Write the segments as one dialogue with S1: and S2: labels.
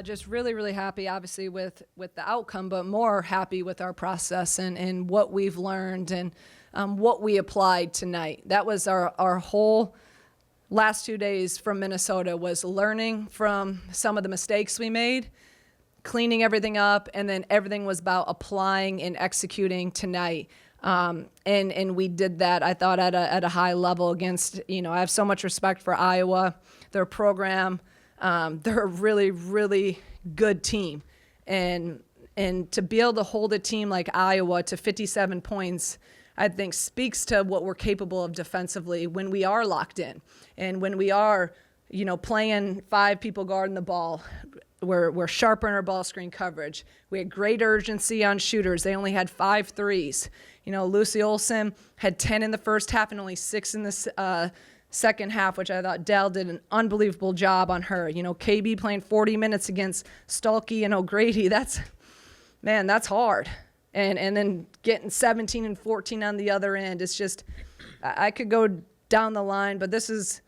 S1: Just really, really happy, obviously, with the outcome, but more happy with our process and what we've learned and what we applied tonight. That was our whole last 2 days from Minnesota, was learning from some of the mistakes we made, cleaning everything up, and then everything was about applying and executing tonight. And we did that, I thought, at a high level against, I have so much respect for Iowa, their program. They're a really, really good team. And to be able to hold a team like Iowa to 57 points, I think speaks to what we're capable of defensively when we are locked in. And when we are, playing 5 people guarding the ball, we're sharper in our ball screen coverage. We had great urgency on shooters. They only had 5 threes. Lucy Olson had 10 in the first half and only 6 in the second half, which I thought Dell did an unbelievable job on her. KB playing 40 minutes against Stulke and O'Grady. That's hard. And then getting 17 and 14 on the other end. It's just, I could go down the line, but this is,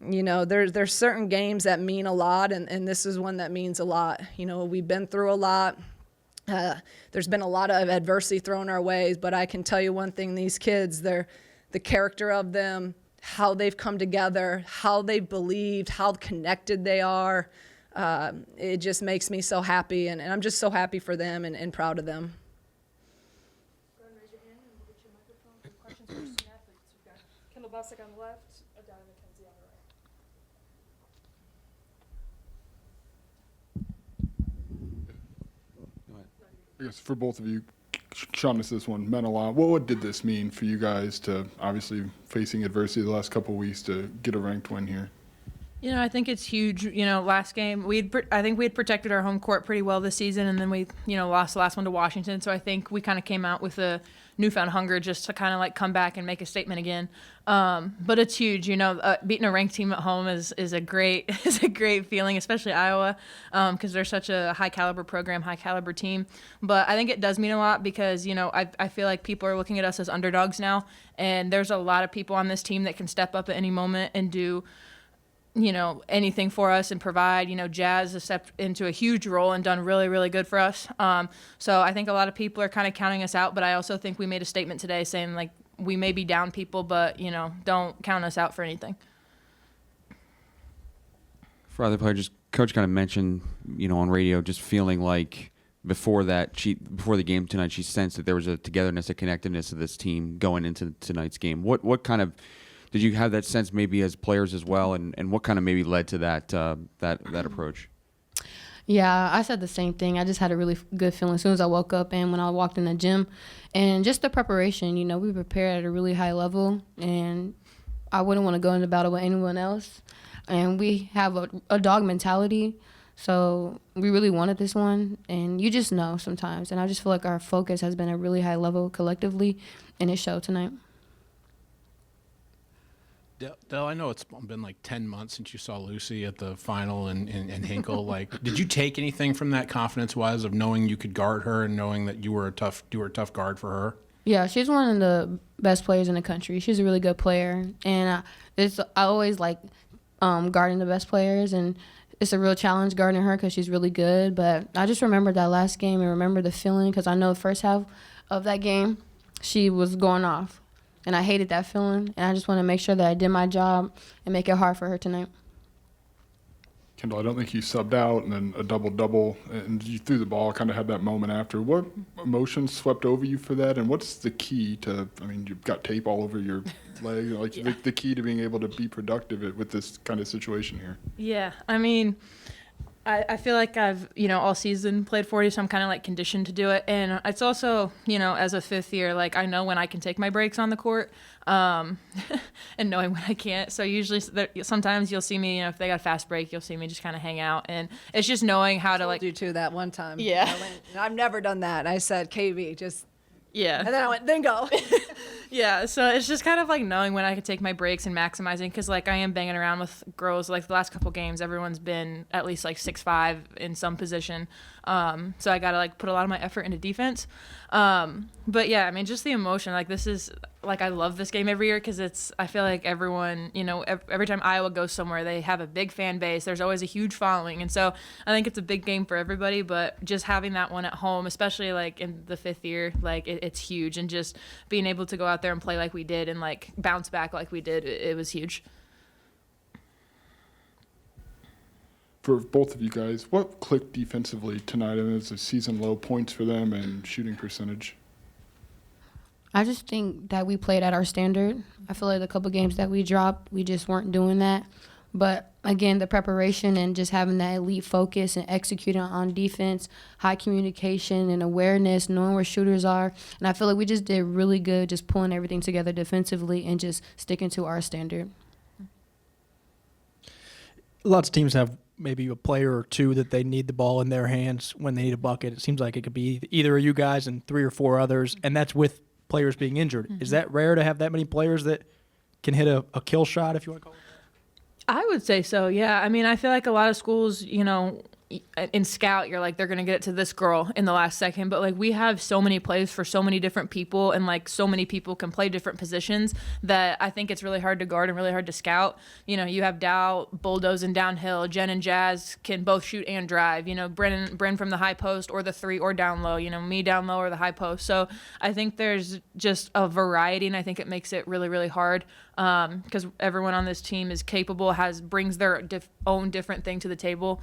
S1: there's certain games that mean a lot, and this is one that means a lot. We've been through a lot. There's been a lot of adversity thrown our ways, but I can tell you one thing, these kids, the character of them, how they've come together, how they've believed, how connected they are, it just makes me so happy, and I'm just so happy for them and proud of them.
S2: Go ahead and raise your hand, and we'll get you a microphone for questions for student athletes. We've got Kendall Bostic on the left, Adana McKenzie on the right.
S3: I guess for both of you, Shauna, this one meant a lot. What did this mean for you guys to obviously facing adversity the last couple of weeks to get a ranked win here?
S4: I think it's huge. Last game, I think we had protected our home court pretty well this season, and then we, lost the last one to Washington. So I think we kind of came out with a newfound hunger just to kind of come back and make a statement again. But it's huge. Beating a ranked team at home is a great feeling, especially Iowa, because they're such a high caliber program, high caliber team. But I think it does mean a lot because I feel like people are looking at us as underdogs now, and there's a lot of people on this team that can step up at any moment and do anything for us and provide. Jazz has stepped into a huge role and done really, really good for us. So I think a lot of people are kind of counting us out, but I also think we made a statement today saying, we may be down people, but, don't count us out for anything.
S5: For other players, Coach kind of mentioned, on radio, just feeling like before the game tonight, she sensed that there was a togetherness, a connectedness of this team going into tonight's game. What kind of did you have that sense maybe as players as well, and what kind of maybe led to that approach?
S6: Yeah, I said the same thing. I just had a really good feeling as soon as I woke up and when I walked in the gym. And just the preparation, we prepared at a really high level, and I wouldn't want to go into battle with anyone else. And we have a dog mentality, so we really wanted this one, and you just know sometimes. And I just feel like our focus has been at a really high level collectively, and it showed tonight.
S7: Del, I know it's been 10 months since you saw Lucy at the final in Hinkle. Did you take anything from that confidence-wise of knowing you could guard her and knowing that you were a tough guard for her?
S6: Yeah, she's one of the best players in the country. She's a really good player, and I always like guarding the best players, and it's a real challenge guarding her because she's really good. But I just remember that last game and remember the feeling because I know the first half of that game she was going off. And I hated that feeling, and I just want to make sure that I did my job and make it hard for her tonight.
S3: Kendall, I don't think you subbed out and then a double-double, and you threw the ball, kind of had that moment after. What emotions swept over you for that, and what's the key to, you've got tape all over your leg, yeah. the key to being able to be productive with this kind of situation here?
S4: Yeah, I feel like I've, all season played 40, so I'm kind of conditioned to do it. And it's also, as a fifth year, I know when I can take my breaks on the court and knowing when I can't. So usually sometimes you'll see me, if they got a fast break, you'll see me just kind of hang out. And it's just knowing how to
S1: do too that one time.
S4: Yeah.
S1: I've never done that. I said, KB, just.
S4: Yeah.
S1: And then I went, then go.
S4: Yeah, so it's just kind of knowing when I could take my breaks and maximizing because I am banging around with girls. The last couple games, everyone's been at least 6'5" in some position. So I got to put a lot of my effort into defense. But yeah, just the emotion. This is I love this game every year because I feel like everyone, every time Iowa goes somewhere, they have a big fan base. There's always a huge following. And so I think it's a big game for everybody, but just having that one at home, especially like in the 5th year, like it's huge. And just being able to go out there and play like we did and like bounce back like we did, it was huge.
S3: For both of you guys, what clicked defensively tonight? And it's a season low points for them and shooting percentage.
S6: I just think that we played at our standard. I feel like the couple games that we dropped, we just weren't doing that. But again, the preparation and just having that elite focus and executing on defense, high communication and awareness, knowing where shooters are. And I feel like we just did really good just pulling everything together defensively and just sticking to our standard.
S8: Lots of teams have maybe a player or two that they need the ball in their hands when they need a bucket. It seems like it could be either of you guys and 3 or 4 others, and that's with players being injured. Is that rare to have that many players that can hit a kill shot, if you want to call it that?
S4: I would say so, yeah. I mean, I feel like a lot of schools, in scout, you're like, they're going to get it to this girl in the last second. But, like, we have so many plays for so many different people, and, like, so many people can play different positions that I think it's really hard to guard and really hard to scout. You have Dow bulldozing downhill. Jen and Jazz can both shoot and drive. Bryn from the high post or the 3 or down low. Me down low or the high post. So I think there's just a variety, and I think it makes it really, really hard because everyone on this team is capable, brings their own different thing to the table.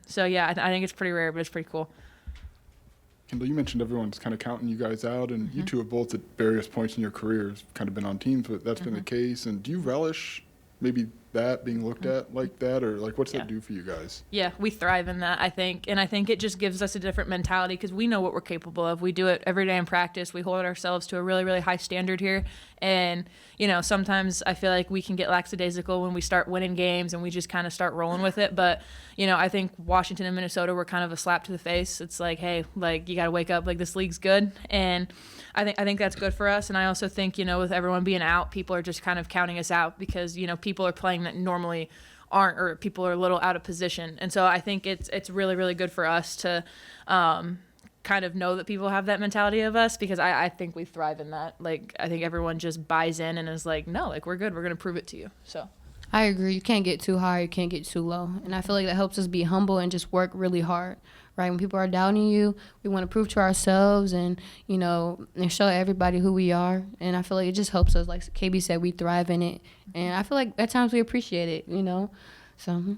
S4: So, yeah, I think it's pretty rare, but it's pretty cool.
S3: Kendall, you mentioned everyone's kind of counting you guys out, and you two have both at various points in your careers kind of been on teams, but that's been the case. And do you relish maybe that being looked at like that, or like what's that do for you guys?
S4: Yeah, we thrive in that, I think. And I think it just gives us a different mentality because we know what we're capable of. We do it every day in practice. We hold ourselves to a really, really high standard here. And, sometimes I feel like we can get lackadaisical when we start winning games and we just kind of start rolling with it. But, I think Washington and Minnesota were kind of a slap to the face. It's like, hey, like, you got to wake up. Like, this league's good. And I think that's good for us. And I also think, with everyone being out, people are just kind of counting us out because, people are playing that normally aren't, or people are a little out of position. And so I think it's really, really good for us to kind of know that people have that mentality of us because I think we thrive in that. Like, I think everyone just buys in and is like, no, like, we're good. We're going to prove it to you. So
S6: I agree. You can't get too high. You can't get too low. And I feel like that helps us be humble and just work really hard. Right? When people are doubting you, we want to prove to ourselves and, and show everybody who we are. And I feel like it just helps us. Like KB said, we thrive in it. And I feel like at times we appreciate it, So,
S1: Good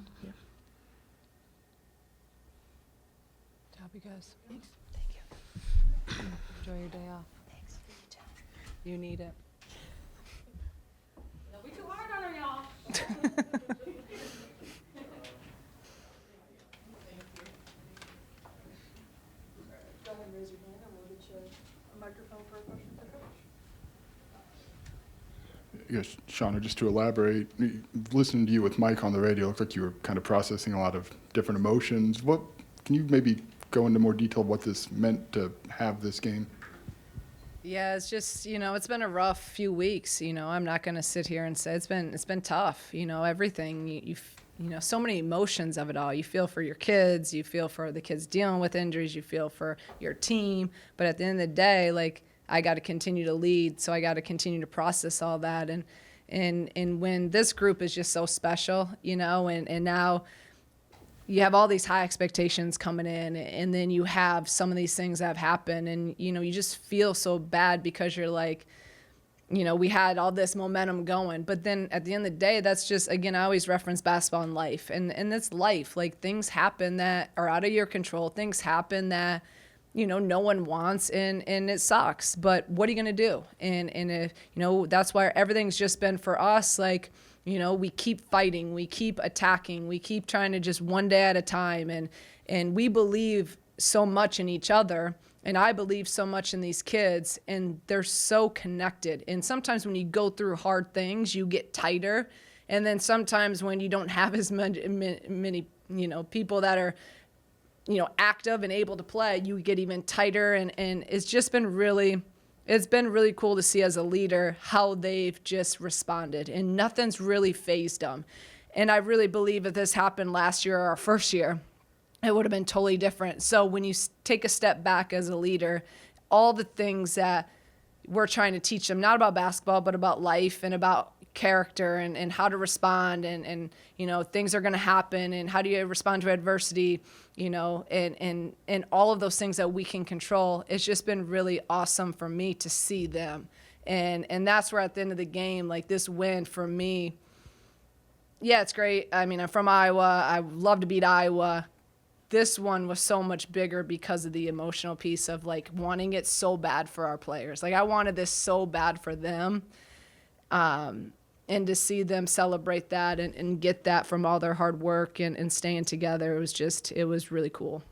S1: job, you guys. Thanks. Thank you. Enjoy your day off. Thanks. You need it.
S2: Don't be too hard on her, y'all. Go ahead and raise your hand and we'll get you a microphone for a question for Coach.
S3: Yes, Shauna, just to elaborate, listening to you with Mike on the radio, it looked like you were kind of processing a lot of different emotions. Can you maybe go into more detail what this meant to have this game?
S1: Yeah, it's just, it's been a rough few weeks. I'm not going to sit here and say it's been tough. Everything, you so many emotions of it all. You feel for your kids, you feel for the kids dealing with injuries, you feel for your team. But at the end of the day, like, I got to continue to lead, so I got to continue to process all that. And when this group is just so special, and now you have all these high expectations coming in, and then you have some of these things that have happened, and, you just feel so bad because you're like, we had all this momentum going. But then at the end of the day, that's just, again, I always reference basketball and life. And it's life. Like, things happen that are out of your control. Things happen that, no one wants, and it sucks. But what are you going to do? And if, that's why everything's just been for us, like, we keep fighting, we keep attacking, we keep trying to just one day at a time. And we believe so much in each other. And I believe so much in these kids, and they're so connected. And sometimes when you go through hard things, you get tighter. And then sometimes when you don't have as many people that are, active and able to play, you get even tighter. And it's just been really cool to see as a leader how they've just responded. And nothing's really fazed them. And I really believe if this happened last year or our first year, it would have been totally different. So when you take a step back as a leader, all the things that we're trying to teach them not about basketball, but about life and about character and how to respond and things are going to happen and how do you respond to adversity, and all of those things that we can control. It's just been really awesome for me to see them. And that's where at the end of the game, like this win for me, yeah, it's great. I mean, I'm from Iowa. I love to beat Iowa. This one was so much bigger because of the emotional piece of like wanting it so bad for our players. Like I wanted this so bad for them. And to see them celebrate that and get that from all their hard work and staying together, it was really cool.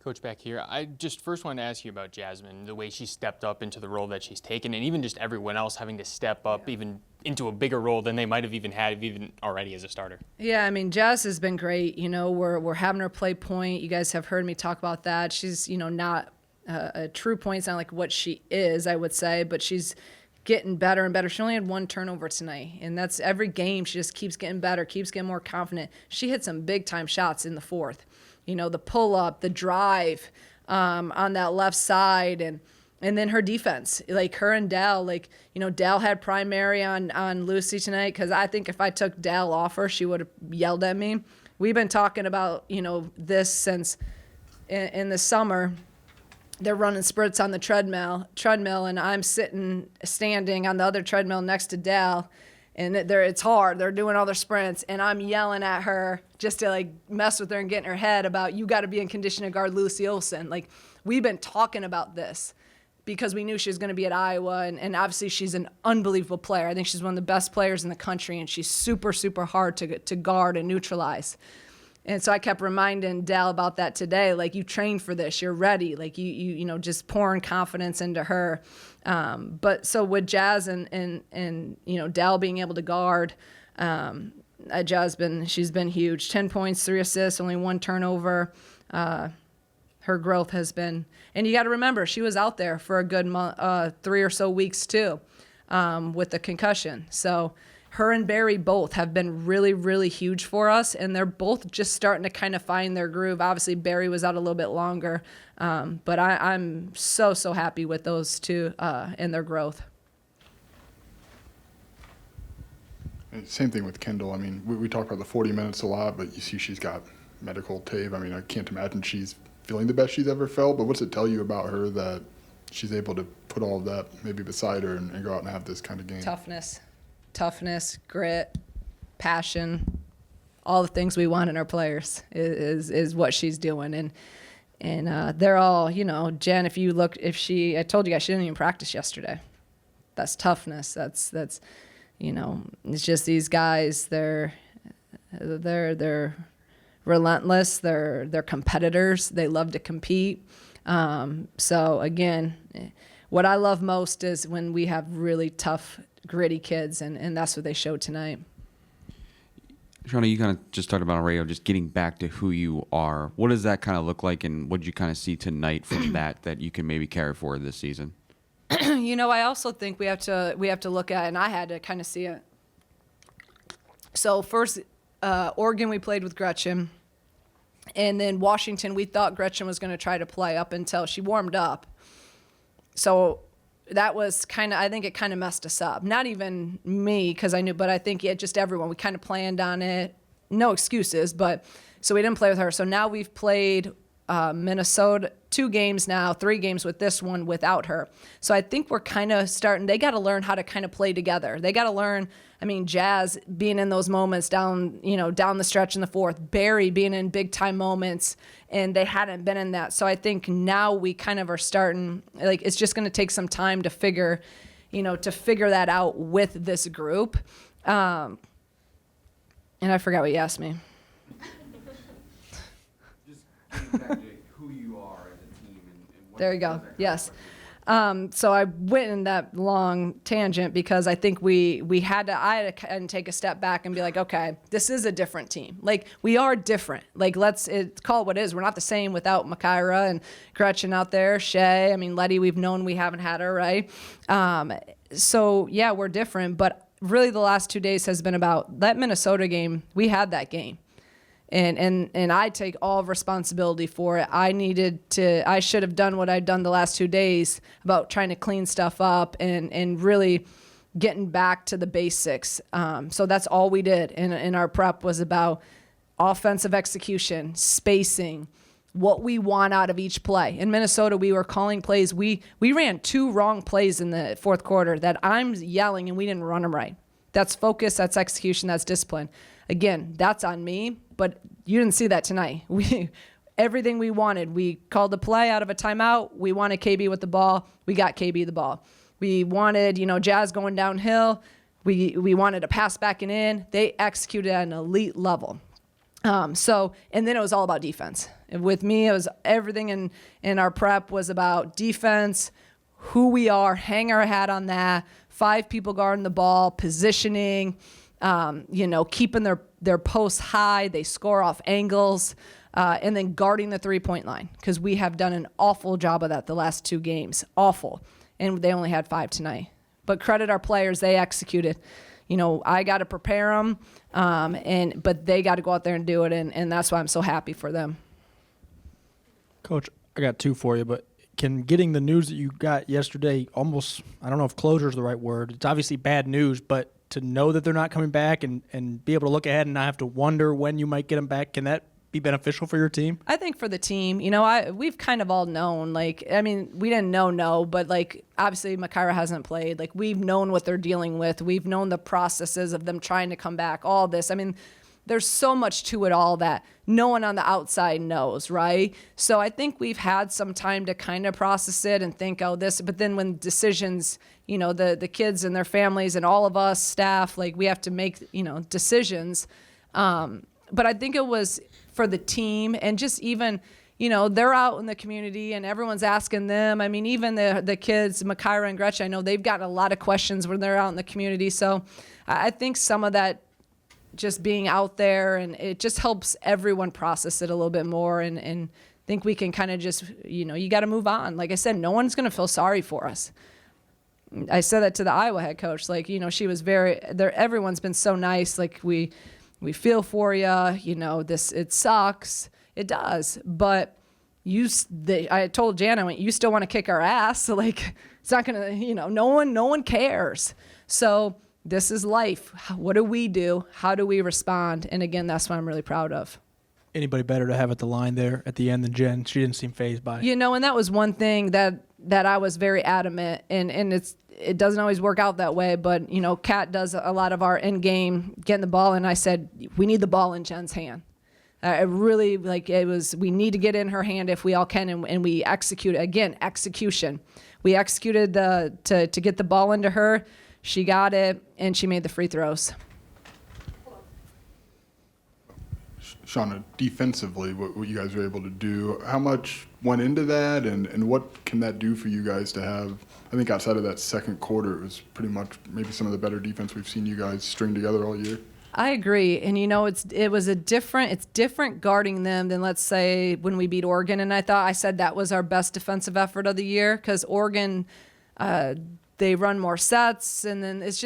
S9: Coach, back here, I just first wanted to ask you about Jasmine, the way she stepped up into the role that she's taken, and even just everyone else having to step up even into a bigger role than they might have even had even already as a starter.
S1: Yeah, I mean, Jazz has been great. We're having her play point. You guys have heard me talk about that. She's, not a true point. It's not like what she is, I would say, but she's getting better and better. She only had one turnover tonight, and that's every game. She just keeps getting better, keeps getting more confident. She hit some big-time shots in the fourth. The pull-up, the drive on that left side, and then her defense. Like her and Dal, Dal had primary on Lucy tonight because I think if I took Dal off her, she would have yelled at me. We've been talking about, this since in the summer. They're running sprints on the treadmill, and I'm standing on the other treadmill next to Dal, and it's hard. They're doing all their sprints, and I'm yelling at her just to like mess with her and get in her head about you got to be in condition to guard Lucy Olsen. Like we've been talking about this because we knew she was going to be at Iowa, and obviously she's an unbelievable player. I think she's one of the best players in the country, and she's super, super hard to guard and neutralize. And so I kept reminding Dal about that today. Like, you trained for this. You're ready. Like, you just pouring confidence into her. But so with Jazz and Dal being able to guard, she's been huge. 10 points, 3 assists, only 1 turnover. Her growth has been, and you got to remember, she was out there for a good 3 or so weeks too, with the concussion. So her and Barry both have been really, really huge for us, and they're both just starting to kind of find their groove. Obviously, Barry was out a little bit longer, but I'm so happy with those two and their growth.
S3: And same thing with Kendall. I mean, we talk about the 40 minutes a lot, but you see she's got medical tape. I mean, I can't imagine she's feeling the best she's ever felt, but what's it tell you about her that she's able to put all of that maybe beside her and go out and have this kind of game?
S1: Toughness, grit, passion, all the things we want in our players is what she's doing. And they're all, Jen, I told you guys she didn't even practice yesterday. That's toughness. That's it's just these guys, they're relentless. They're competitors. They love to compete. So again, what I love most is when we have really tough, gritty kids, and that's what they showed tonight.
S5: Shauna, you kind of just talked about on radio, just getting back to who you are. What does that kind of look like, and what did you kind of see tonight from that you can maybe carry forward this season?
S1: I also think we have to look at, and I had to kind of see it. So first, Oregon, we played with Gretchen, and then Washington, we thought Gretchen was going to try to play up until she warmed up. So that was I think it kind of messed us up. Not even me, because I knew, but I think just everyone. We kind of planned on it. No excuses, but so we didn't play with her. So now we've played Minnesota 2 games now, 3 games with this one without her. So I think we're kind of starting. They got to learn how to kind of play together. They got to learn. I mean, Jazz being in those moments down the stretch in the fourth, Barry being in big time moments, and they hadn't been in that. So I think now we kind of are starting. Like, it's just going to take some time to figure that out with this group. And I forgot what you asked me.
S5: Just getting back to who you are as a team and what
S1: There you go. Yes. So I went in that long tangent because I think I had to kind of take a step back and be like, okay, this is a different team. Like, we are different. Like, let's call it what it is. We're not the same without Makaira and Gretchen out there, Shay. I mean, Letty, we've known we haven't had her, right? So yeah, we're different, but really the last 2 days has been about that Minnesota game. We had that game. And I take all responsibility for it. I should have done what I'd done the last 2 days about trying to clean stuff up and really getting back to the basics. So that's all we did. And our prep was about offensive execution, spacing, what we want out of each play. In Minnesota, we were calling plays. We ran 2 wrong plays in the fourth quarter that I'm yelling, and we didn't run them right. That's focus, that's execution, that's discipline. Again, that's on me, but you didn't see that tonight. Everything we wanted. We called the play out of a timeout. We wanted KB with the ball. We got KB the ball. We wanted, Jazz going downhill. We wanted to pass back and in. They executed at an elite level. And then it was all about defense. And with me, it was everything in our prep was about defense, who we are, hang our hat on that, 5 people guarding the ball, positioning, keeping their posts high. They score off angles, and then guarding the 3-point line, because we have done an awful job of that the last 2 games. Awful. And they only had 5 tonight. But credit our players, they executed. I got to prepare them, but they got to go out there and do it, and that's why I'm so happy for them.
S8: Coach, I got 2 for you, but can getting the news that you got yesterday almost, I don't know if closure is the right word. It's obviously bad news, but to know that they're not coming back and be able to look ahead and not have to wonder when you might get them back, can that be beneficial for your team?
S1: I think for the team, we've kind of all known, we didn't know, but obviously Makaira hasn't played. We've known what they're dealing with. We've known the processes of them trying to come back, all this. There's so much to it all that no one on the outside knows, right? So I think we've had some time to kind of process it and think, this, but then when decisions, the kids and their families and all of us staff, we have to make, decisions. But I think it was for the team and just even, they're out in the community and everyone's asking them. Even the kids, Makaira and Gretchen, I know they've gotten a lot of questions when they're out in the community. So I think some of that just being out there, and it just helps everyone process it a little bit more and think we can kind of just, you got to move on. Like I said, no one's going to feel sorry for us. I said that to the Iowa head coach. She was everyone's been so nice. We feel for you, it sucks. It does. But I told Jan, you still want to kick our ass. So it's not going to, no one cares. So this is life. What do we do? How do we respond? And again, that's what I'm really proud of.
S8: Anybody better to have at the line there at the end than Jen? She didn't seem fazed by it.
S1: And that was one thing that I was very adamant, and it doesn't always work out that way, but Kat does a lot of our end game getting the ball, and I said we need the ball in Jen's hand. I really we need to get in her hand if we all can, and we executed again. Execution. We executed to get the ball into her. She got it, and she made the free throws.
S3: Shauna, defensively, what you guys were able to do, how much went into that, and what can that do for you guys to have? I think outside of that second quarter, it was pretty much maybe some of the better defense we've seen you guys string together all year.
S1: I agree, and it's different guarding them than, let's say, when we beat Oregon, and I said that was our best defensive effort of the year, because Oregon, they run more sets, and then it's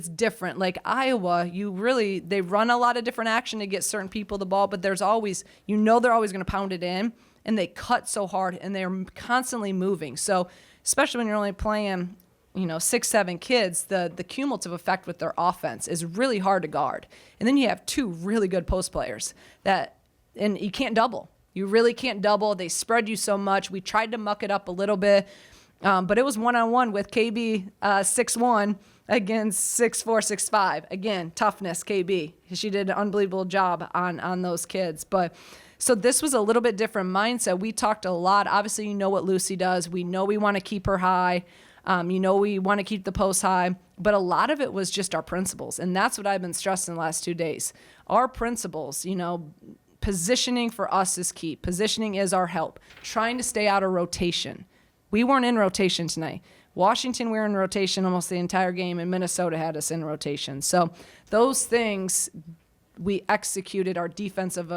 S1: different. Like Iowa, they run a lot of different action to get certain people the ball, but there's always, they're always going to pound it in, and they cut so hard, and they're constantly moving. So especially when you're only playing, 6-7 kids, the cumulative effect with their offense is really hard to guard. And then you have 2 really good post players and you can't double. You really can't double. They spread you so much. We tried to muck it up a little bit. But it was one-on-one with KB 6'1" against 6'4", 6'5". Again, toughness, KB. She did an unbelievable job on those kids. But so this was a little bit different mindset. We talked a lot. Obviously, what Lucy does. We know we want to keep her high. We want to keep the post high. But a lot of it was just our principles. And that's what I've been stressing the last 2 days. Our principles, positioning for us is key. Positioning is our help. Trying to stay out of rotation. We weren't in rotation tonight. Washington, we were in rotation almost the entire game, and Minnesota had us in rotation. So those things, we executed our defensive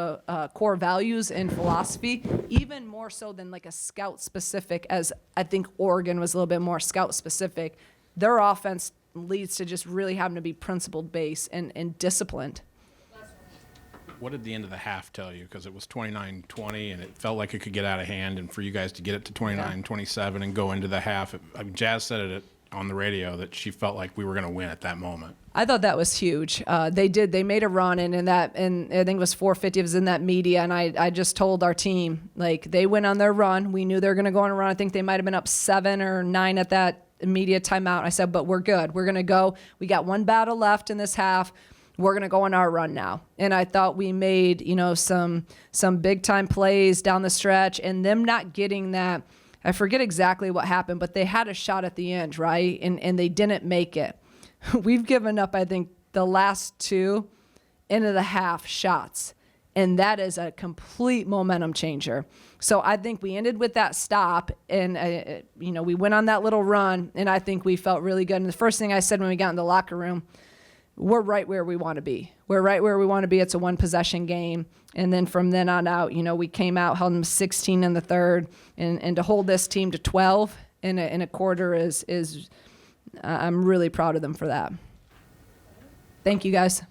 S1: core values and philosophy, even more so than a scout-specific, as I think Oregon was a little bit more scout-specific. Their offense leads to just really having to be principled-based and disciplined.
S7: What did the end of the half tell you? Because it was 29-20, and it felt like it could get out of hand. And for you guys to get it to 29-27 and go into the half, Jazz said it on the radio that she felt like we were going to win at that moment.
S1: I thought that was huge. They did. They made a run, and I think it was 4:50. It was in that media, and I just told our team, like, they went on their run. We knew they were going to go on a run. I think they might have been up 7 or 9 at that media timeout. I said, but we're good. We're going to go. We got one battle left in this half. We're going to go on our run now. And I thought we made, some big time plays down the stretch, and them not getting that. I forget exactly what happened, but they had a shot at the end, right? And they didn't make it. We've given up, I think, the last 2 into the half shots. And that is a complete momentum changer. So I think we ended with that stop, and we went on that little run, and I think we felt really good. And the first thing I said when we got in the locker room, we're right where we want to be. We're right where we want to be. It's a 1-possession game. And then from then on out, we came out, held them 16 in the third, and to hold this team to 12 in a quarter is I'm really proud of them for that. Thank you, guys.